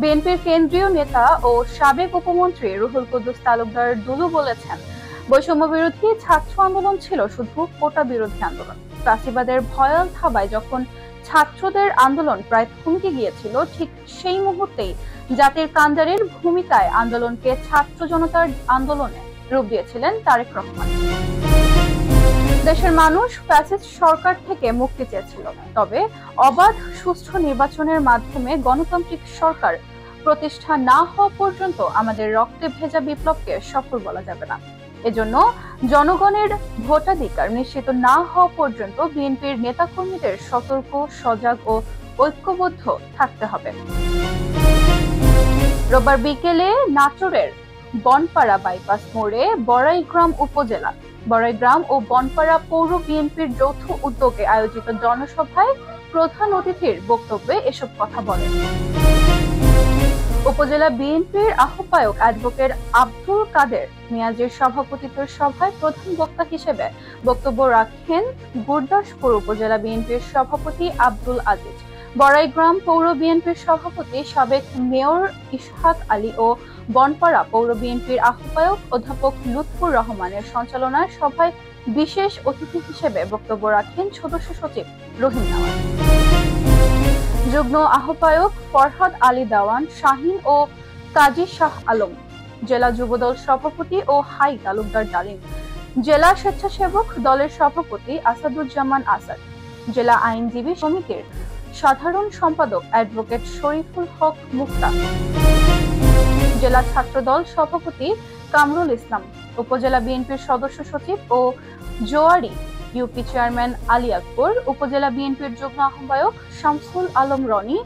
বিএনপির কেন্দ্রীয় নেতা ও সাবেক উপমন্ত্রী রুহুল কুদ্দুস তালুকদার দুলু বলেছেন, বৈষম্য বিরোধী ছাত্র আন্দোলন ছিল শুধু কোটা বিরোধী আন্দোলন। ফ্যাসিবাদের ভয়াল থাবায় যখন ছাত্রদের আন্দোলন প্রায় থমকে গিয়েছিল, ঠিক সেই মুহূর্তেই জাতির কান্ডারির ভূমিকায় আন্দোলনকে ছাত্র জনতার আন্দোলনে রূপ দিয়েছিলেন তারেক রহমান। দেশের মানুষ ফ্যাসিস্ট সরকার থেকে মুক্তি চেয়েছিল, তবে অবাধ সুষ্ঠু নির্বাচনের মাধ্যমে গণতান্ত্রিক সরকার প্রতিষ্ঠা না হওয়া পর্যন্ত আমাদের রক্তে ভেজা বিপ্লবকে সফল বলা যাবে না। এজন্য জনগণের ভোটাধিকার নিশ্চিত না হওয়া পর্যন্ত বিএনপির নেতাকর্মীদের সতর্ক, সজাগ ও ঐক্যবদ্ধ থাকতে হবে। রোববার বিকেলে নাটোরের বনপাড়া বাইপাস মোড়ে বড়াইগ্রাম ও বনপাড়া পৌর বিএনপির যৌথ উদ্যোগে আয়োজিত জনসভায় প্রধান অতিথির বক্তব্যে এসব কথা বলেন। উপজেলা বিএনপির আহ্বায়ক অ্যাডভোকেট আব্দুল কাদের মিয়াজের সভাপতিত্বের সভায় প্রধান বক্তা হিসেবে বক্তব্য রাখেন গুরদাসপুর উপজেলা বিএনপির সভাপতি আব্দুল আজিজ, বড়াইগ্রাম পৌর বিএনপির সভাপতি সাবেক মেয়র ইশহাক আলী ও বনপাড়া পৌর বিএনপির আহ্বায়ক অধ্যাপক লুৎফুর রহমানের সঞ্চালনায় সভায় বিশেষ অতিথি হিসেবে বক্তব্য রাখেন সদস্য সচিব রহিম নেওয়াজ, যুগ্ম আহ্বায়ক ফরহাদ আলী দেওয়ান শাহিন ও কাজী শাহ আলম, জেলা যুবদল সভাপতি ও হাই তালুকদার ডালিম, জেলা স্বেচ্ছাসেবক দলের সভাপতি আসাদুজ্জামান আসাদ, জেলা আইনজীবী সমিতির সাধারণ সম্পাদক অ্যাডভোকেট শরীফুল হক মুক্তা, জেলা ছাত্রদল সভাপতি কামরুল ইসলাম, উপজেলা বিএনপির সদস্য সচিব ও জোয়ারি ইউপি চেয়ারম্যান আলী আকবর, উপজেলা বিএনপির যুগ্ম আহ্বায়ক শামসুল আলম রনি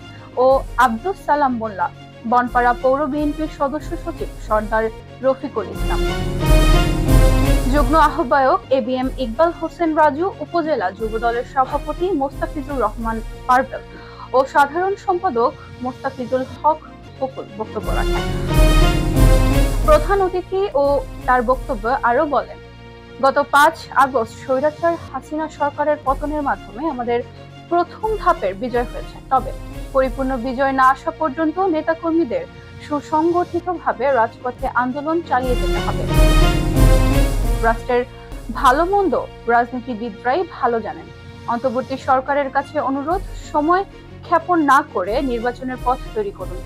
ও আব্দুস সালাম মোল্লা, বনপাড়া পৌর বিএনপির সদস্য সচিব সর্দার রফিকুল ইসলাম, যুগ্ম আহ্বায়ক এবিএম ইকবাল হোসেন রাজু, উপজেলা যুবদলের সভাপতি মোস্তাফিজুর রহমান পারভেল ও সাধারণ সম্পাদক মোস্তাফিজুল হক বকুল বক্তব্য রাখেন। প্রধান অতিথি ও তার বক্তব্য আরো বলেন, গত 5 আগস্ট স্বৈরাচার হাসিনা সরকারের পতনের মাধ্যমে আমাদের প্রথম ধাপের বিজয় হয়েছে, তবে পরিপূর্ণ বিজয় না আসা পর্যন্ত নেতাকর্মীদের সুসংগঠিতভাবে রাজপথে আন্দোলন চালিয়ে যেতে হবে। রাষ্ট্রের ভালো মন্দ রাজনীতিবিদরাই ভালো জানেন। অন্তর্বর্তী সরকারের কাছে অনুরোধ, সময় ক্ষেপণ না করে নির্বাচনের পথ তৈরি করুন।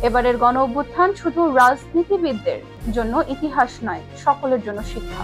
এবারের গণ অভ্যুত্থান শুধু রাজনীতিবিদদের জন্য ইতিহাস নয়, সকলের জন্য শিক্ষা।